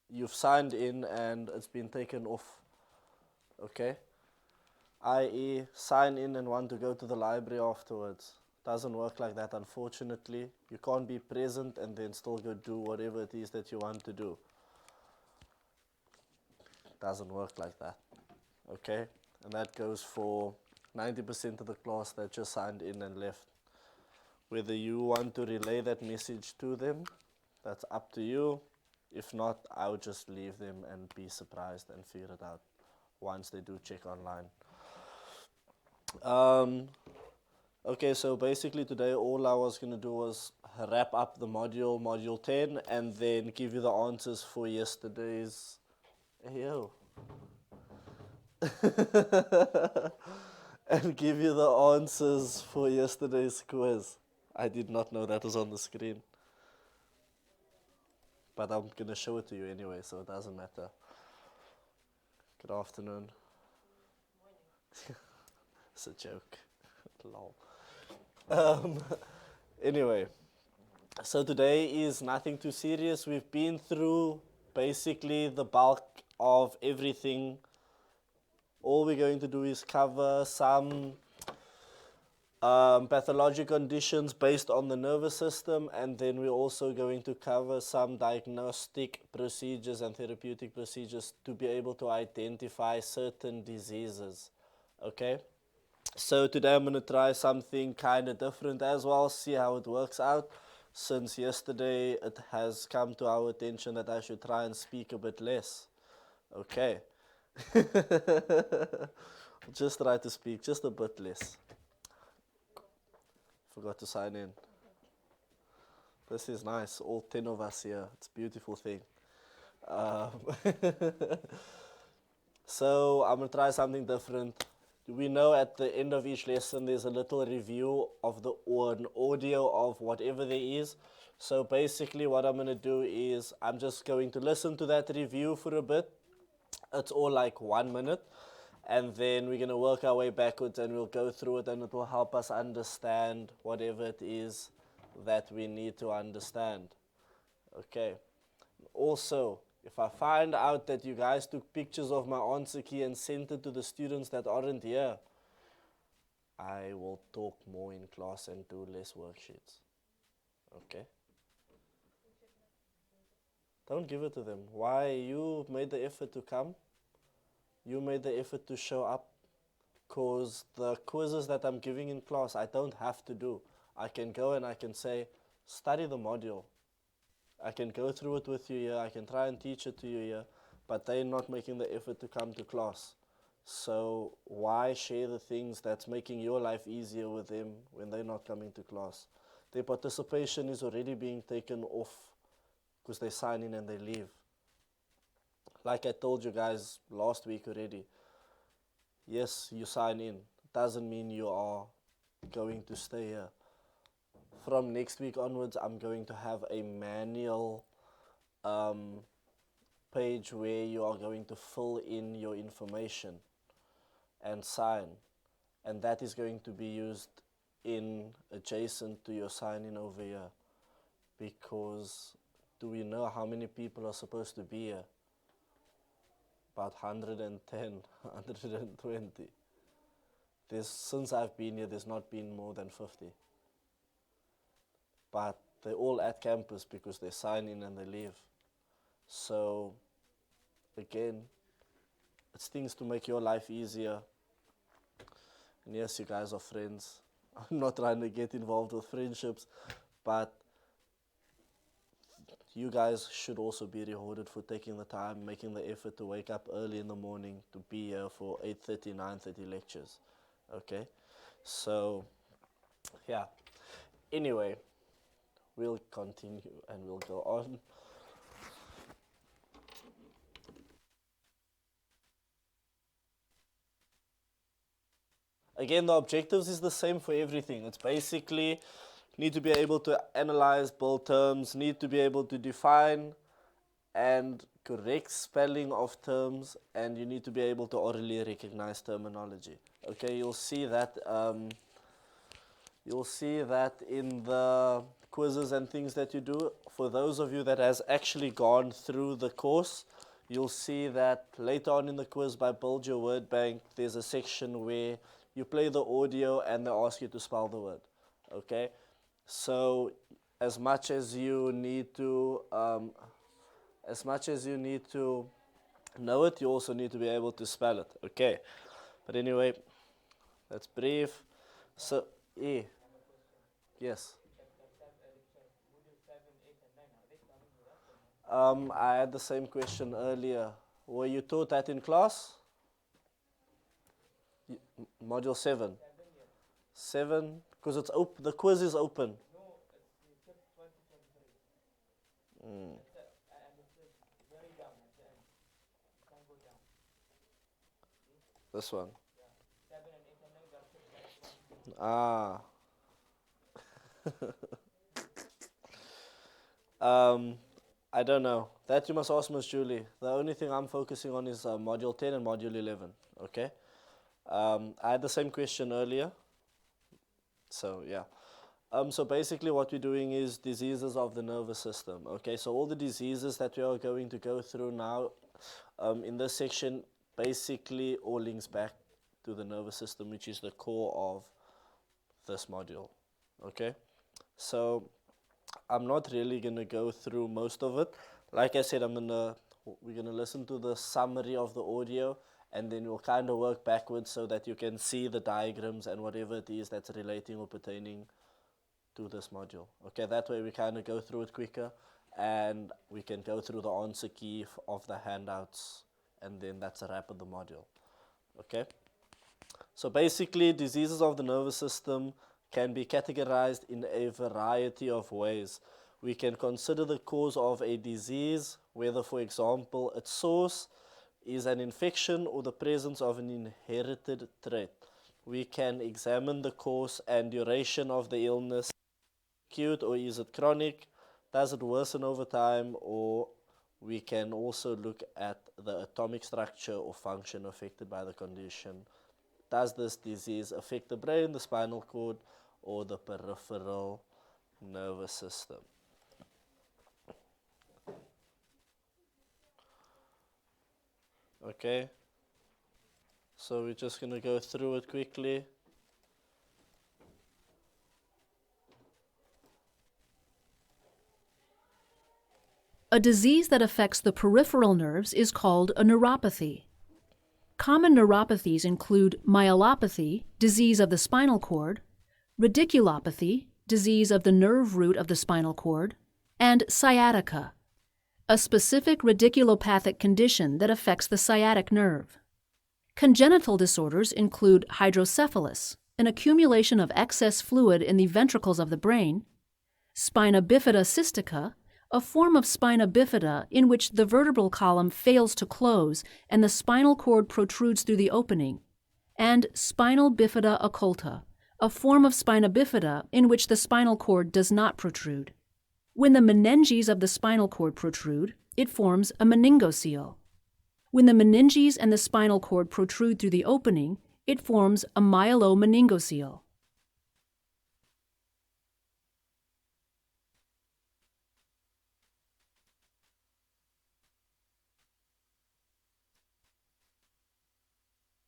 you've signed in and it's been taken off, okay? I.e., sign in and want to go to the library afterwards. Doesn't work like that, unfortunately. You can't be present and then still go do whatever it is that you want to do. Doesn't work like that, okay? And that goes for 90% of the class that just signed in and left. Whether you want to relay that message to them, that's up to you. If not, I would just leave them and be surprised and figure it out once they do check online. Okay, so basically today all I was going to do was wrap up the module 10, and then give you the answers for yesterday's... Hey, yo. And give you the answers for yesterday's quiz. I did not know that was on the screen. But I'm going to show it to you anyway, so it doesn't matter. Good afternoon. It's a joke. Lol. Anyway, so today is nothing too serious. We've been through basically the bulk of everything. All we're going to do is cover some pathologic conditions based on the nervous system, and then we're also going to cover some diagnostic procedures and therapeutic procedures to be able to identify certain diseases. Okay? So today I'm going to try something kind of different as well, see how it works out. Since yesterday it has come to our attention that I should try and speak a bit less. Okay. Just try to speak just a bit less. Forgot to sign in. This is nice, all 10 of us here. It's a beautiful thing. Um, so I'm going to try something different. We know at the end of each lesson there's a little review of or an audio of whatever there is. So basically what I'm going to do is I'm just going to listen to that review for a bit. It's all like 1 minute. And then we're going to work our way backwards and we'll go through it, and it will help us understand whatever it is that we need to understand. Okay. Also, if I find out that you guys took pictures of my answer key and sent it to the students that aren't here, I will talk more in class and do less worksheets. Okay? Don't give it to them. Why? You made the effort to come. You made the effort to show up. Because the quizzes that I'm giving in class, I don't have to do. I can go and I can say, study the module. I can go through it with you here. I can try and teach it to you here. But they're not making the effort to come to class. So why share the things that's making your life easier with them when they're not coming to class? Their participation is already being taken off because they sign in and they leave. Like I told you guys last week already, yes, you sign in. Doesn't mean you are going to stay here. From next week onwards, I'm going to have a manual page where you are going to fill in your information and sign. And that is going to be used in adjacent to your sign in over here. Because do we know how many people are supposed to be here? About 110, 120. Since I've been here, there's not been more than 50. But they're all at campus because they sign in and they leave. So, again, it's things to make your life easier. And yes, you guys are friends. I'm not trying to get involved with friendships, but you guys should also be rewarded for taking the time, making the effort to wake up early in the morning to be here for 8:30, 9:30 lectures. Okay? So, yeah. Anyway, we'll continue and we'll go on. Again, the objectives is the same for everything. It's basically need to be able to analyze build terms, need to be able to define and correct spelling of terms, and you need to be able to orally recognize terminology. Okay, you'll see that in the quizzes and things that you do, for those of you that has actually gone through the course, you'll see that later on in the quiz by Build Your Word Bank, there's a section where you play the audio and they ask you to spell the word. Okay? So as much as you need to know it, you also need to be able to spell it. Okay. But anyway, that's brief. So yes. I had the same question earlier. Were you taught that in class? Module 7. 7, because it's open. The quiz is open. This one. Ah. I don't know. That you must ask Miss Julie. The only thing I'm focusing on is module 10 and module 11. Okay. I had the same question earlier. So yeah. So basically what we're doing is diseases of the nervous system. Okay, so all the diseases that we are going to go through now in this section basically all links back to the nervous system, which is the core of this module. Okay, so I'm not really going to go through most of it. Like I said, we're going to listen to the summary of the audio and then we'll kind of work backwards so that you can see the diagrams and whatever it is that's relating or pertaining to this module. Okay, that way we kind of go through it quicker and we can go through the answer key of the handouts and then that's a wrap of the module. Okay, so basically diseases of the nervous system can be categorized in a variety of ways. We can consider the cause of a disease, whether for example its source is an infection or the presence of an inherited trait. We can examine the course and duration of the illness. Acute or is it chronic? Does it worsen over time? Or we can also look at the atomic structure or function affected by the condition. Does this disease affect the brain, the spinal cord, or the peripheral nervous system? Okay, so we're just going to go through it quickly. A disease that affects the peripheral nerves is called a neuropathy. Common neuropathies include myelopathy, disease of the spinal cord, radiculopathy, disease of the nerve root of the spinal cord, and sciatica, a specific radiculopathic condition that affects the sciatic nerve. Congenital disorders include hydrocephalus, an accumulation of excess fluid in the ventricles of the brain, spina bifida cystica, a form of spina bifida in which the vertebral column fails to close and the spinal cord protrudes through the opening, and spinal bifida occulta, a form of spina bifida in which the spinal cord does not protrude. When the meninges of the spinal cord protrude, it forms a meningocele. When the meninges and the spinal cord protrude through the opening, it forms a myelomeningocele.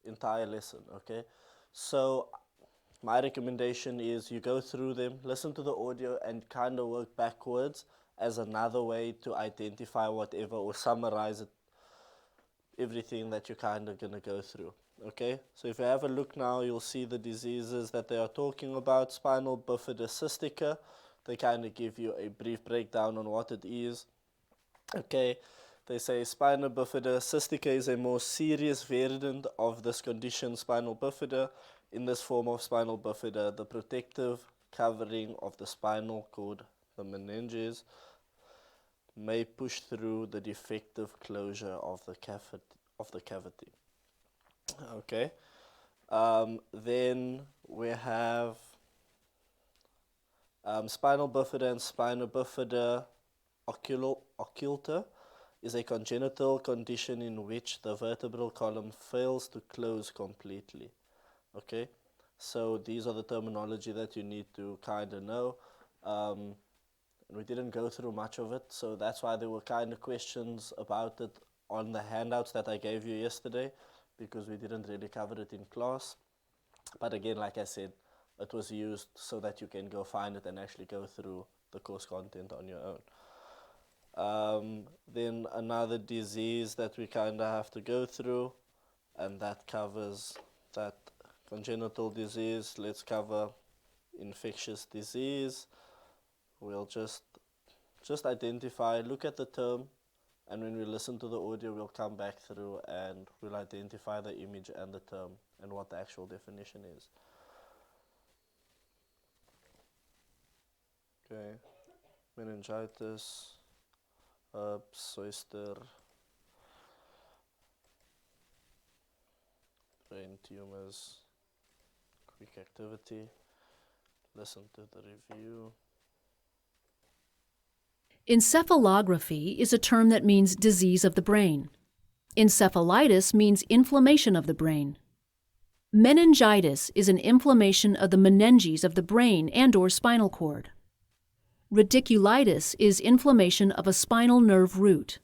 Entire lesson, okay? So my recommendation is you go through them, listen to the audio and kind of work backwards as another way to identify whatever or summarize it, everything that you're kind of going to go through, okay? So if you have a look now, you'll see the diseases that they are talking about. Spinal bifida cystica, they kind of give you a brief breakdown on what it is, okay? They say spina bifida cystica is a more serious variant of this condition, spinal bifida. In this form of spinal bifida, the protective covering of the spinal cord, the meninges, may push through the defective closure of the cavity. Okay. Then we have spinal bifida and spina bifida occulta is a congenital condition in which the vertebral column fails to close completely. Okay, so these are the terminology that you need to kind of know. and we didn't go through much of it, so that's why there were kind of questions about it on the handouts that I gave you yesterday, because we didn't really cover it in class. But again, like I said, it was used so that you can go find it and actually go through the course content on your own. Then another disease that we kind of have to go through, and that covers that congenital disease. Let's cover infectious disease. We'll just identify, look at the term, and when we listen to the audio, we'll come back through and we'll identify the image and the term and what the actual definition is. Okay, meningitis, herpes zoster, brain tumors, quick activity. Listen to the review. Encephalography is a term that means disease of the brain. Encephalitis means inflammation of the brain. Meningitis is an inflammation of the meninges of the brain and/or spinal cord. Radiculitis is inflammation of a spinal nerve root.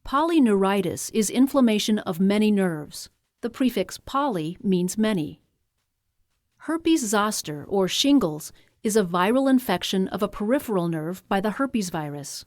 Polyneuritis is inflammation of many nerves. The prefix poly means many. Herpes zoster, or shingles, is a viral infection of a peripheral nerve by the herpes virus.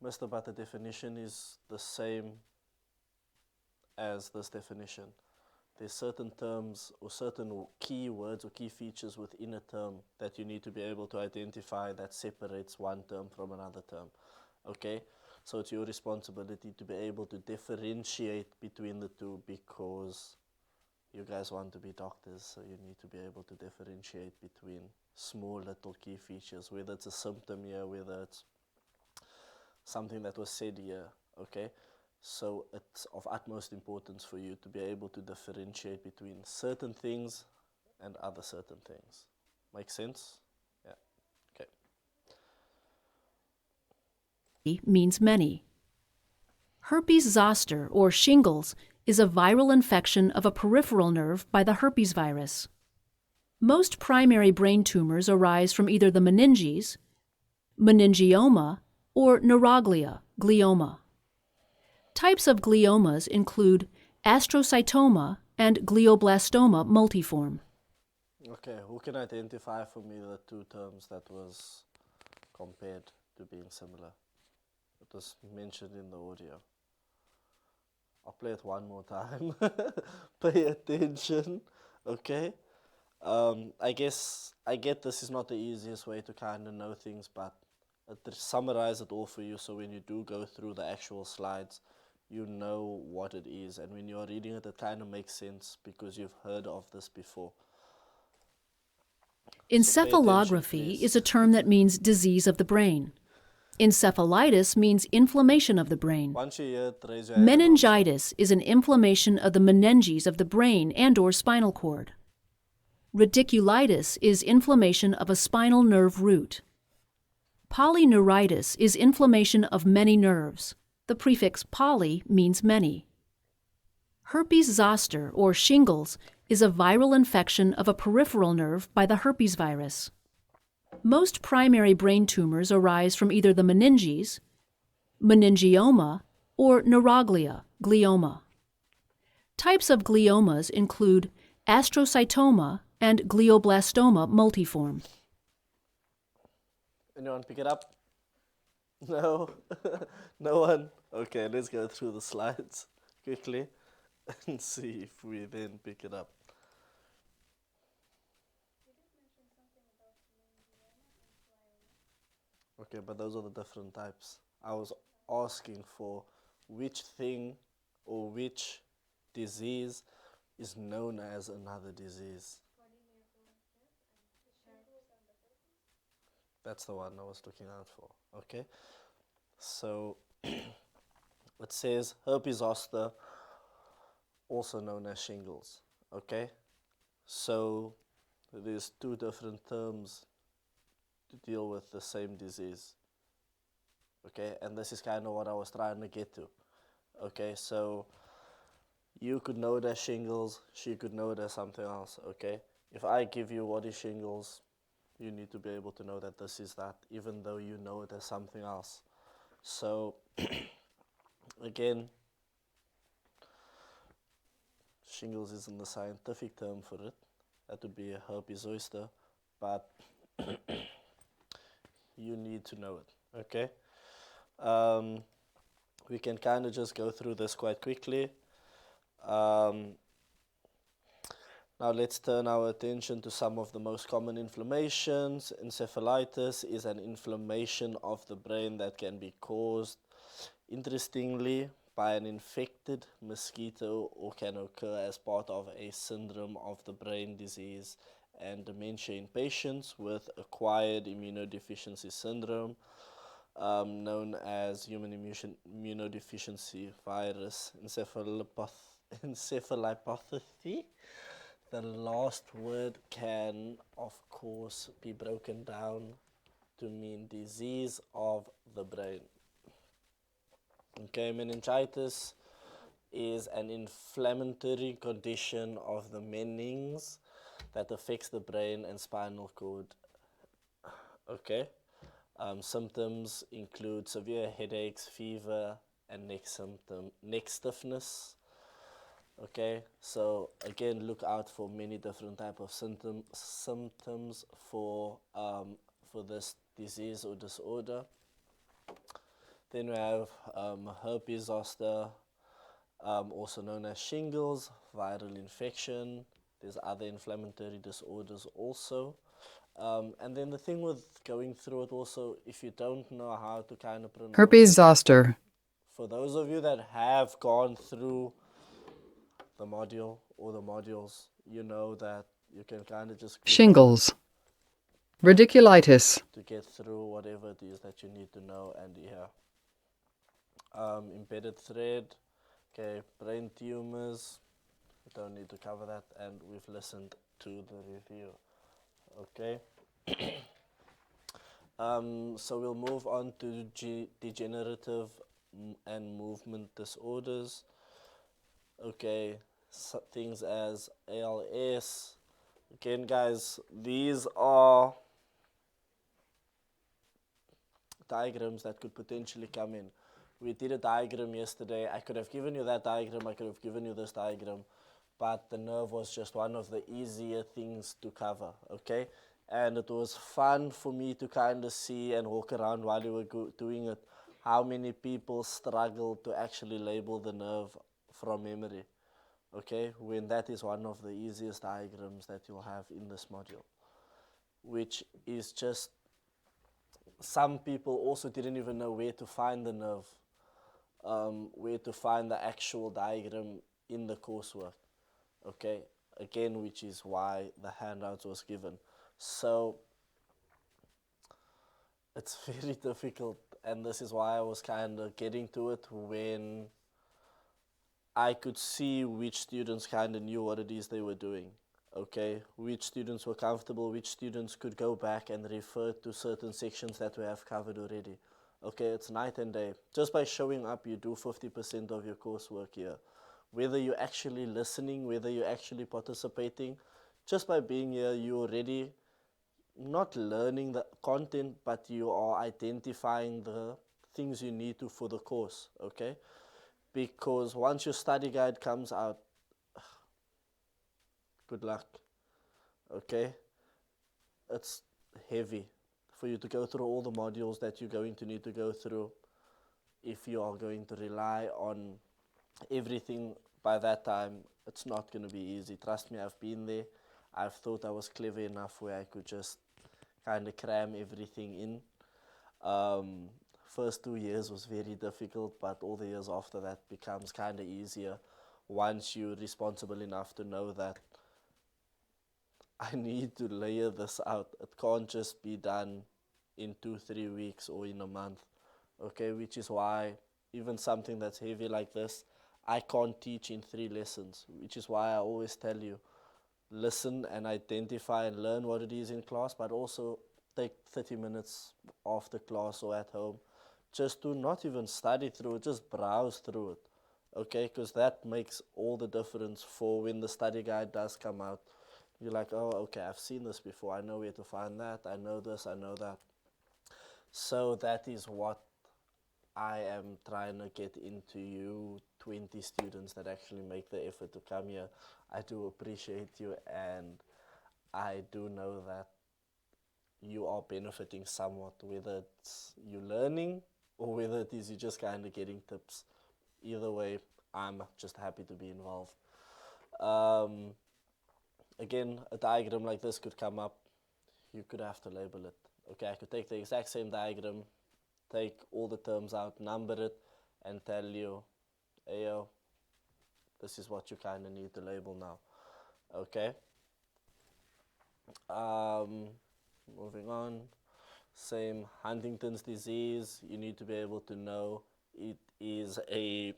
Mr. But the definition is the same as this definition. There's certain terms or certain key words or key features within a term that you need to be able to identify that separates one term from another term. Okay? So it's your responsibility to be able to differentiate between the two, because you guys want to be doctors, so you need to be able to differentiate between small little key features, whether it's a symptom here, whether it's something that was said here, okay? So it's of utmost importance for you to be able to differentiate between certain things and other certain things. Make sense? Yeah, okay. Means many. Herpes zoster, or shingles, is a viral infection of a peripheral nerve by the herpes virus. Most primary brain tumors arise from either the meninges, meningioma, or neuroglia, glioma. Types of gliomas include astrocytoma and glioblastoma multiforme. Okay, who can identify for me the two terms that was compared to being similar? It was mentioned in the audio. I'll play it one more time. Pay attention, okay? I get this is not the easiest way to kind of know things, but summarize it all for you, so when you do go through the actual slides, you know what it is, and when you're reading it, it kind of makes sense because you've heard of this before. Encephalography is a term that means disease of the brain. Encephalitis means inflammation of the brain. Once you hear it, raise your hand. Meningitis is an inflammation of the meninges of the brain and/or spinal cord. Radiculitis is inflammation of a spinal nerve root. Polyneuritis is inflammation of many nerves. The prefix poly means many. Herpes zoster, or shingles, is a viral infection of a peripheral nerve by the herpes virus. Most primary brain tumors arise from either the meninges, meningioma, or neuroglia, glioma. Types of gliomas include astrocytoma and glioblastoma multiforme. Anyone pick it up? No? No one? Okay, let's go through the slides quickly and see if we then pick it up. Okay, but those are the different types. I was asking for which thing or which disease is known as another disease. That's the one I was looking out for. Okay, so it says herpes zoster, also known as shingles. Okay, so there's two different terms to deal with the same disease. Okay, and this is kind of what I was trying to get to. Okay, so you could know it as shingles, she could know it as something else. Okay, if I give you what is shingles, you need to be able to know that this is that, even though you know it as something else. So again, shingles isn't the scientific term for it. That would be a herpes zoster, but you need to know it. Okay. We can kind of just go through this quite quickly. Now let's turn our attention to some of the most common inflammations. Encephalitis is an inflammation of the brain that can be caused, interestingly, by an infected mosquito or can occur as part of a syndrome of the brain disease and dementia in patients with acquired immunodeficiency syndrome, known as human immunodeficiency virus encephalopathy. The last word can, of course, be broken down to mean disease of the brain. Okay, meningitis is an inflammatory condition of the meninges that affects the brain and spinal cord. Okay, symptoms include severe headaches, fever, and neck stiffness. Okay, so again, look out for many different type of symptoms for this disease or disorder. Then we have herpes zoster, also known as shingles, viral infection. There's other inflammatory disorders also. And then the thing with going through it also, if you don't know how to kind of pronounce Herpes zoster. for those of you that have gone through the module or the modules, you know that you can kind of just click Shingles. Radiculitis. to get through whatever it is that you need to know and hear. Embedded thread, okay, brain tumors, we don't need to cover that, and we've listened to the review. Okay. So we'll move on to degenerative and movement disorders. Okay, so things as ALS. Again, guys, these are diagrams that could potentially come in. We did a diagram yesterday. I could have given you that diagram, I could have given you this diagram, but the nerve was just one of the easier things to cover, okay? And it was fun for me to kind of see and walk around while you were doing it, how many people struggle to actually label the nerve from memory, okay? When that is one of the easiest diagrams that you'll have in this module, which is just, some people also didn't even know where to find the nerve, where to find the actual diagram in the coursework, okay? Again, which is why the handouts was given. So it's very difficult, and this is why I was kind of getting to it when I could see which students kind of knew what it is they were doing, okay? Which students were comfortable, which students could go back and refer to certain sections that we have covered already. Okay, it's night and day. Just by showing up, you do 50% of your coursework here. Whether you're actually listening, whether you're actually participating, just by being here, you're already not learning the content, but you are identifying the things you need to for the course, okay? Because once your study guide comes out, good luck, okay? It's heavy for you to go through all the modules that you're going to need to go through if you are going to rely on everything by that time. It's not going to be easy. Trust me, I've been there. I've thought I was clever enough where I could just kind of cram everything in. First 2 years was very difficult, but all the years after that becomes kind of easier once you're responsible enough to know that I need to layer this out. It can't just be done in 2-3 weeks or in a month. Okay, which is why even something that's heavy like this, I can't teach in 3 lessons, which is why I always tell you, listen and identify and learn what it is in class, but also take 30 minutes after class or at home just to not even study through it, just browse through it. Okay, because that makes all the difference for when the study guide does come out. You're like, oh, okay, I've seen this before. I know where to find that. I know this, I know that. So that is what I am trying to get into you 20 students that actually make the effort to come here. I do appreciate you, and I do know that you are benefiting somewhat, whether it's you learning or whether it is you just kind of getting tips. Either way, I'm just happy to be involved. Again, a diagram like this could come up. You could have to label it. Okay, I could take the exact same diagram, take all the terms out, number it, and tell you, Ayo, this is what you kind of need to label now. Okay. Moving on. Same, Huntington's disease. You need to be able to know it is a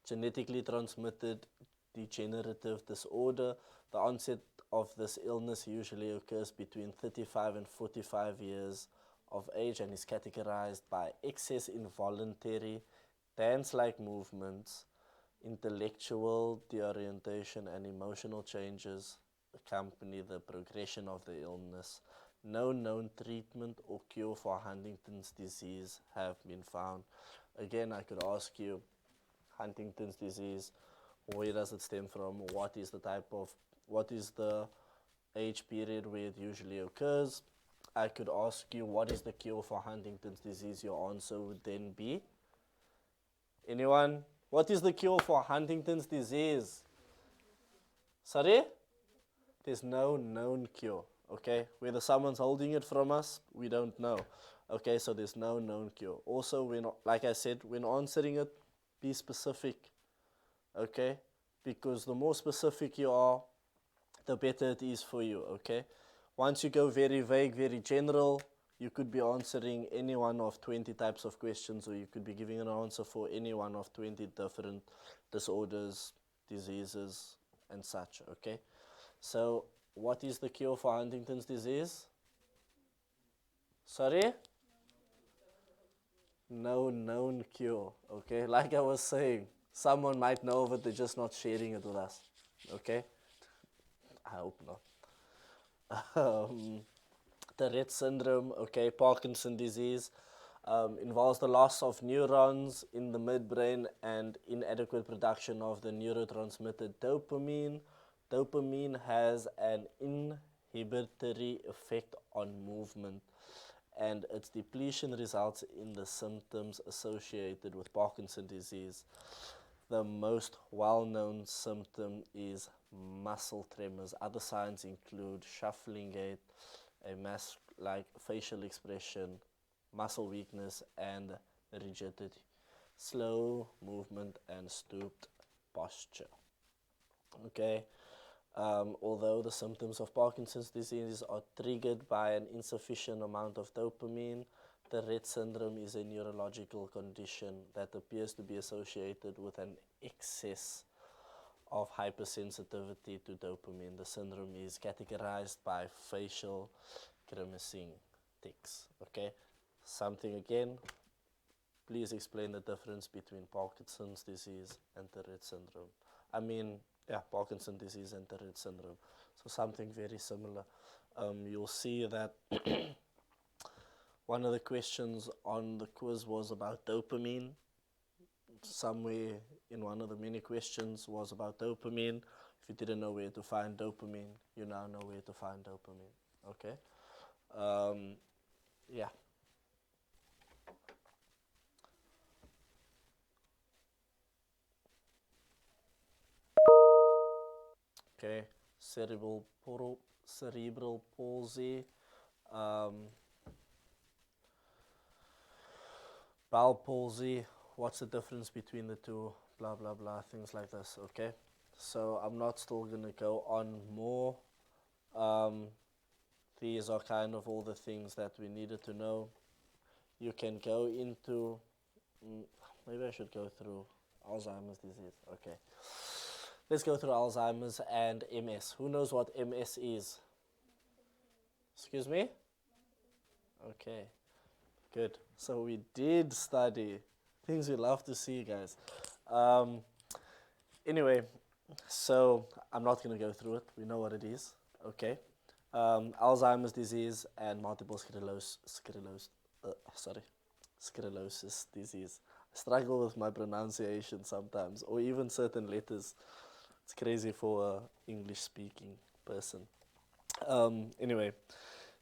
genetically transmitted degenerative disorder. The onset of this illness usually occurs between 35 and 45 years of age and is categorized by excess involuntary dance-like movements, intellectual deorientation, and emotional changes accompany the progression of the illness. No known treatment or cure for Huntington's disease have been found. Again, I could ask you, Huntington's disease, where does it stem from? What is the age period where it usually occurs? I could ask you, what is the cure for Huntington's disease? Your answer would then be, anyone? What is the cure for Huntington's disease? Sorry? There's no known cure, okay? Whether someone's holding it from us, we don't know. Okay, so there's no known cure. Also, like I said, when answering it, be specific, okay? Because the more specific you are, the better it is for you, okay? Once you go very vague, very general, you could be answering any one of 20 types of questions, or you could be giving an answer for any one of 20 different disorders, diseases, and such, okay? So, what is the cure for Huntington's disease? Sorry? No known cure, okay? Like I was saying, someone might know of it, they're just not sharing it with us, okay? I hope not. Tourette syndrome, okay, Parkinson disease, involves the loss of neurons in the midbrain and inadequate production of the neurotransmitter dopamine. Dopamine has an inhibitory effect on movement, and its depletion results in the symptoms associated with Parkinson's disease. The most well-known symptom is muscle tremors. Other signs include shuffling gait, a mask-like facial expression, muscle weakness, and rigidity, slow movement, and stooped posture. Okay. Although the symptoms of Parkinson's disease are triggered by an insufficient amount of dopamine, Tourette syndrome is a neurological condition that appears to be associated with an excess of hypersensitivity to dopamine. The syndrome is categorized by facial grimacing tics. Okay, something again. Please explain the difference between Parkinson's disease and Tourette syndrome. Parkinson's disease and Tourette syndrome. So something very similar. You'll see that one of the questions on the quiz was about dopamine. Somewhere in one of the many questions was about dopamine. If you didn't know where to find dopamine, you now know where to find dopamine. Okay? Yeah. Okay, cerebral palsy. Bowel palsy, what's the difference between the two, blah, blah, blah, things like this, okay? So I'm not still going to go on more. These are kind of all the things that we needed to know. You can go into, maybe I should go through Alzheimer's disease, okay. Let's go through Alzheimer's and MS. Who knows what MS is? Excuse me? Okay, good. So we did study things we love to see, guys. Anyway, so I'm not going to go through it. We know what it is, okay? Alzheimer's disease and multiple sclerosis disease. I struggle with my pronunciation sometimes, or even certain letters. It's crazy for an English-speaking person. Anyway,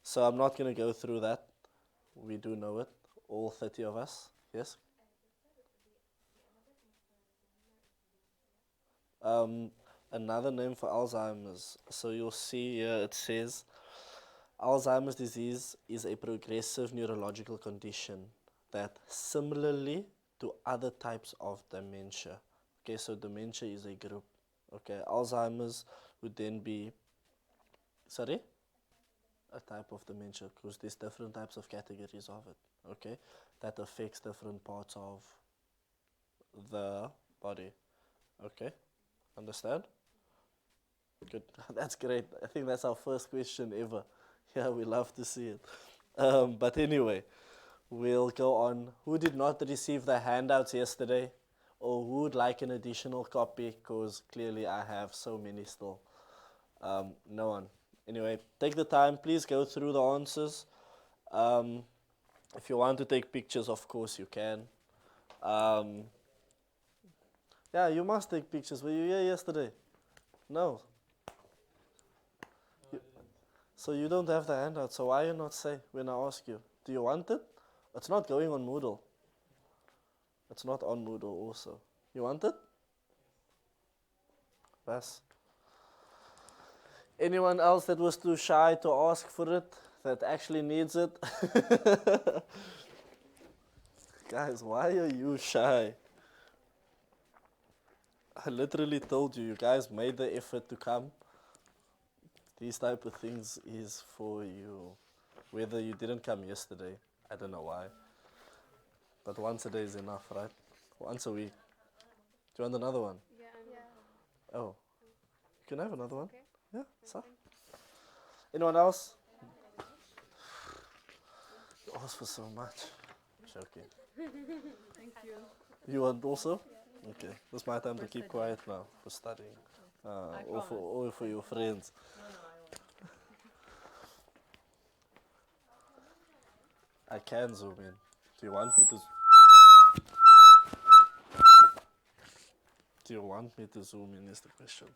so I'm not going to go through that. We do know it, all 30 of us, yes? Another name for Alzheimer's. So you'll see here it says, Alzheimer's disease is a progressive neurological condition that similarly to other types of dementia. Okay, so dementia is a group. Okay, Alzheimer's would then be, sorry? A type of dementia, because there's different types of categories of it, okay? That affects different parts of the body, okay? Understand? Good, that's great. I think that's our first question ever. Yeah, we love to see it. But anyway, we'll go on. Who did not receive the handouts yesterday? Or who would like an additional copy? Because clearly I have so many still. No one. Anyway, take the time. Please go through the answers. If you want to take pictures, of course you can. Yeah, you must take pictures. Were you here yesterday? No. So you don't have the handout, so why you not say when I ask you? Do you want it? It's not going on Moodle. It's not on Moodle also. You want it? Bas. Anyone else that was too shy to ask for it, that actually needs it? Guys, why are you shy? I literally told you, you guys made the effort to come. These type of things is for you. Whether you didn't come yesterday, I don't know why. But once a day is enough, right? Once a week. Do you want another one? Yeah. Oh. You can have another one. Okay. Yeah, so. Anyone else? You asked for so much. Joking. Thank you. You want also? Okay. It's my time to keep quiet now for studying. Or for your friends. I can zoom in. Do you want me to? Do you want me to zoom in? Is the question.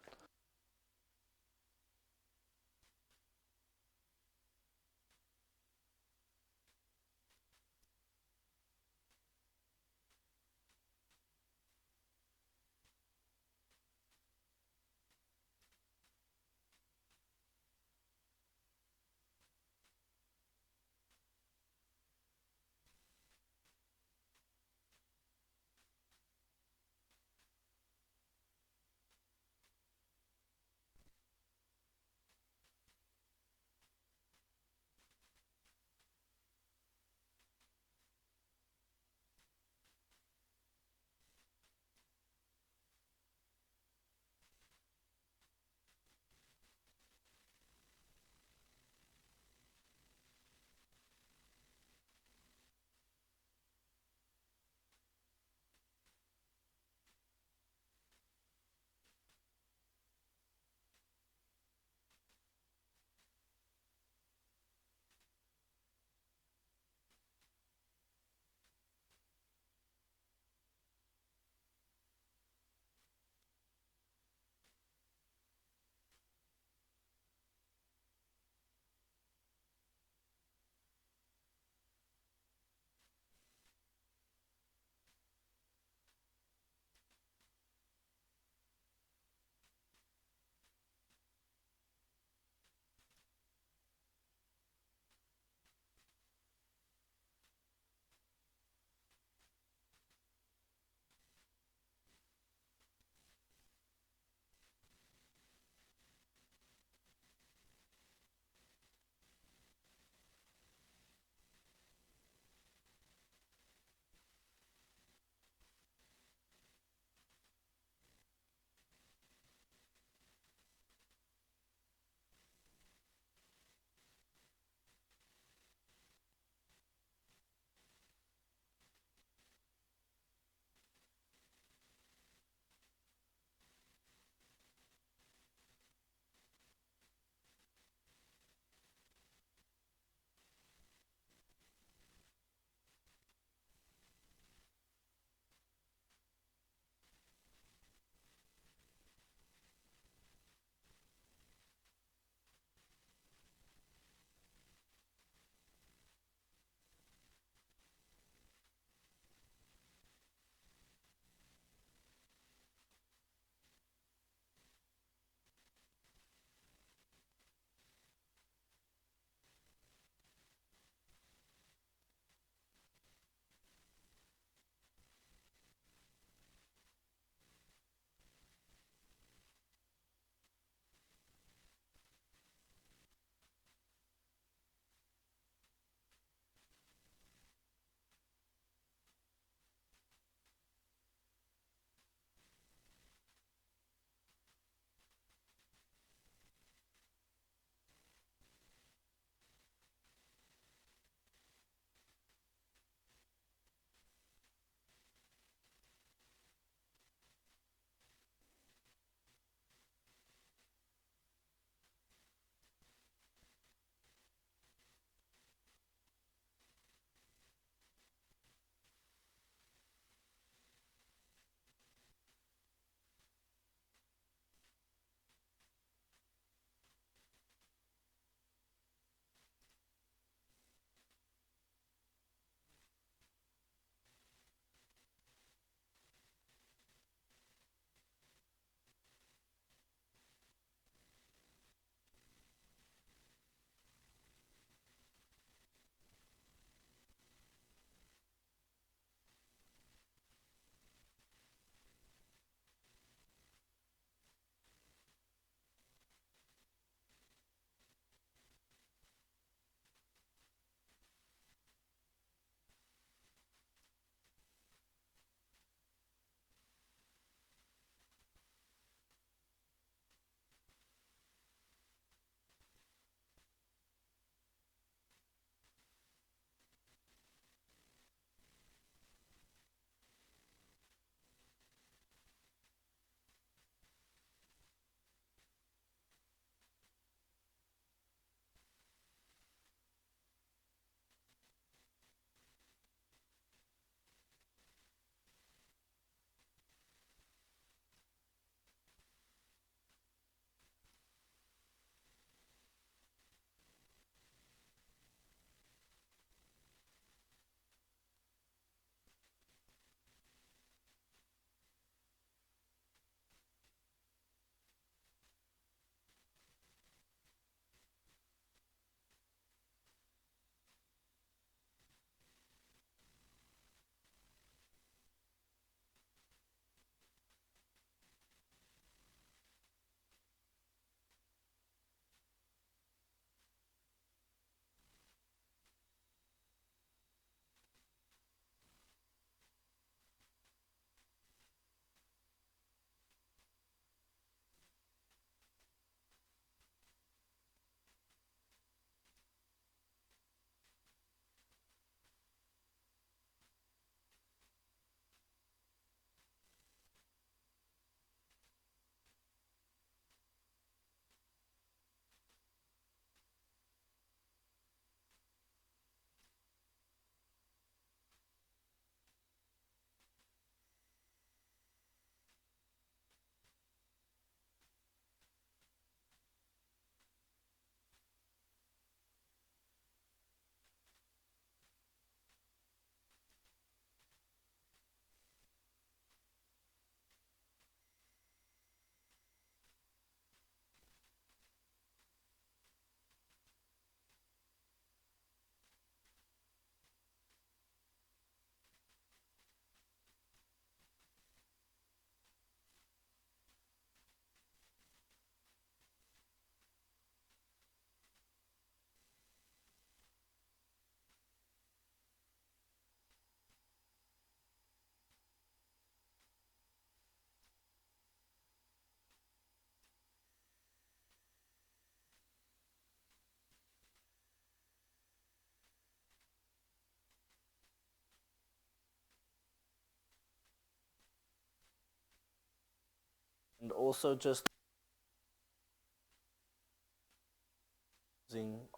And also just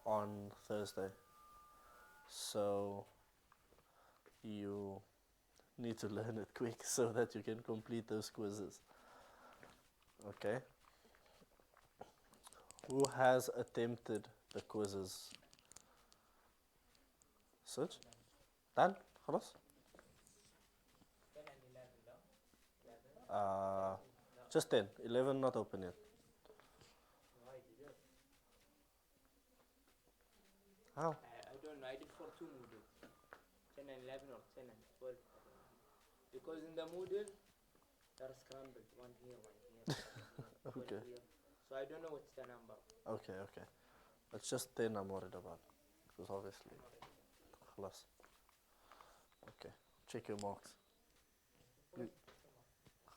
on Thursday. So you need to learn it quick so that you can complete those quizzes. Okay? Who has attempted the quizzes? Search? Done? خلاص? Just 10. 11 not open yet. How? I don't know. I did for two modules, 10 and 11 or 10 and 12. Because in the Moodle, they're scrambled, one here, one here, one Okay. here. So I don't know what's the number. Okay, okay. It's just 10 I'm worried about. Because obviously. خلاص. Okay. Check your marks.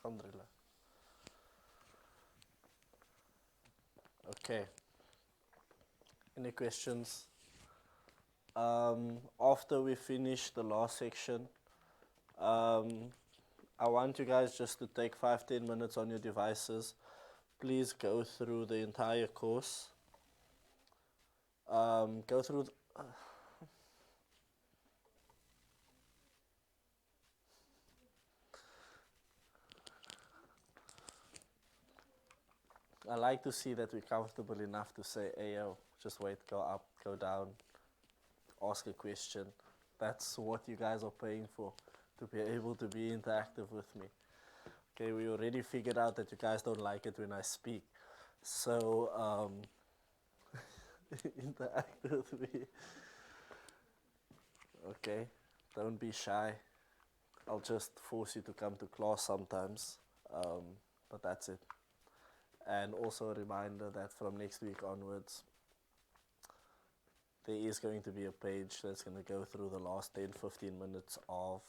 Alhamdulillah. Okay. Any questions? After we finish the last section, I want you guys just to take 5-10 minutes on your devices. Please go through the entire course. Go through. I like to see that we're comfortable enough to say, Ayo, just wait, go up, go down, ask a question. That's what you guys are paying for, to be able to be interactive with me. Okay, we already figured out that you guys don't like it when I speak. So, interact with me. Okay, don't be shy. I'll just force you to come to class sometimes, but that's it. And also a reminder that from next week onwards, there is going to be a page that's going to go through the last 10-15 minutes of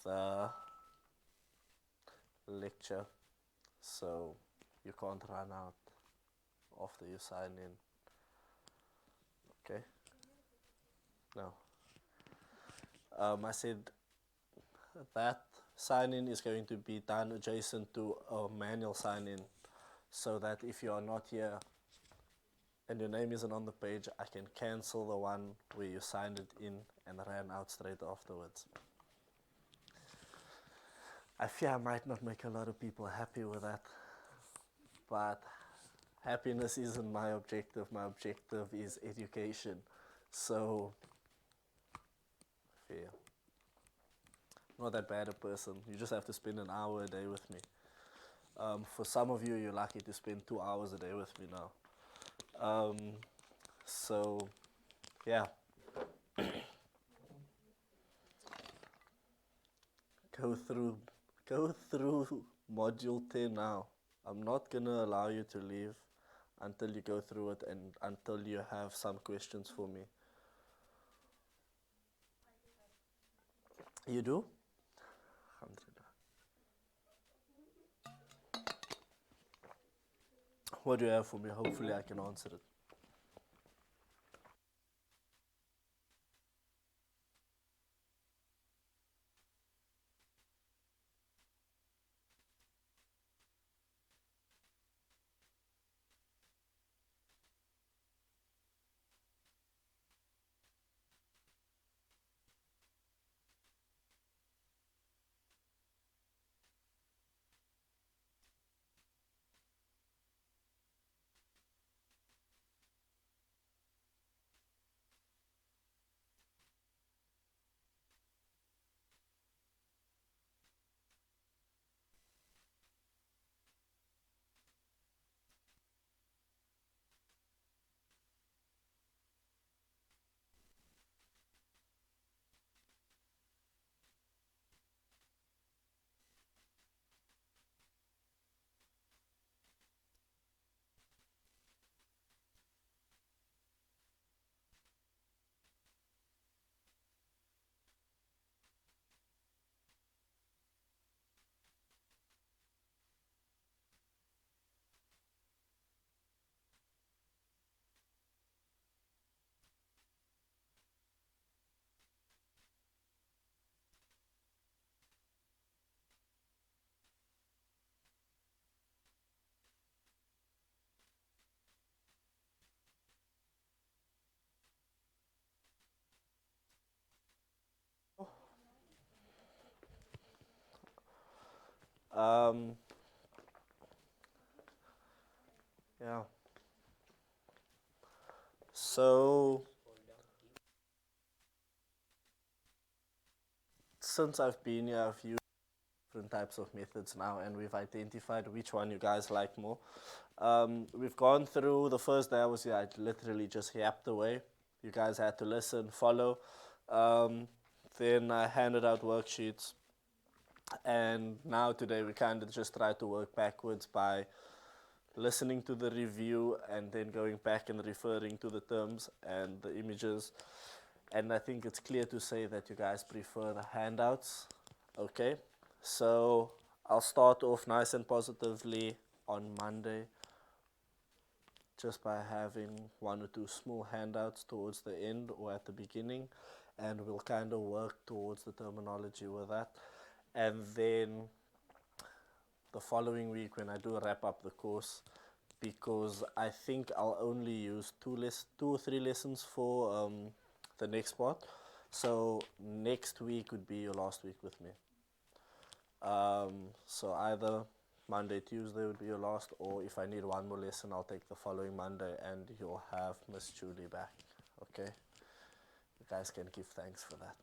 the lecture, so you can't run out after you sign in. Okay? Now, I said that sign-in is going to be done adjacent to a manual sign-in, so that if you are not here and your name isn't on the page, I can cancel the one where you signed it in and ran out straight afterwards. I fear I might not make a lot of people happy with that, but happiness isn't my objective. My objective is education. So, fear. Not that bad a person. You just have to spend an hour a day with me. For some of you, you're lucky to spend 2 hours a day with me now. So, yeah. Go through module 10 now. I'm not gonna allow you to leave until you go through it and until you have some questions for me. You do? Alhamdulillah. What do you have for me? Hopefully I can answer it. Yeah. So since I've been here, I've used different types of methods now, and we've identified which one you guys like more. We've gone through the first day I was here. I literally just yapped away. You guys had to listen, follow. Then I handed out worksheets, and now today we kind of just try to work backwards by listening to the review and then going back and referring to the terms and the images. And I think it's clear to say that you guys prefer the handouts. Okay, so I'll start off nice and positively on Monday just by having one or two small handouts towards the end or at the beginning, and we'll kind of work towards the terminology with that. And then the following week when I do wrap up the course, because I think I'll only use two or three lessons for the next part. So next week would be your last week with me. So either Monday, Tuesday would be your last, or if I need one more lesson, I'll take the following Monday and you'll have Miss Julie back. Okay? You guys can give thanks for that.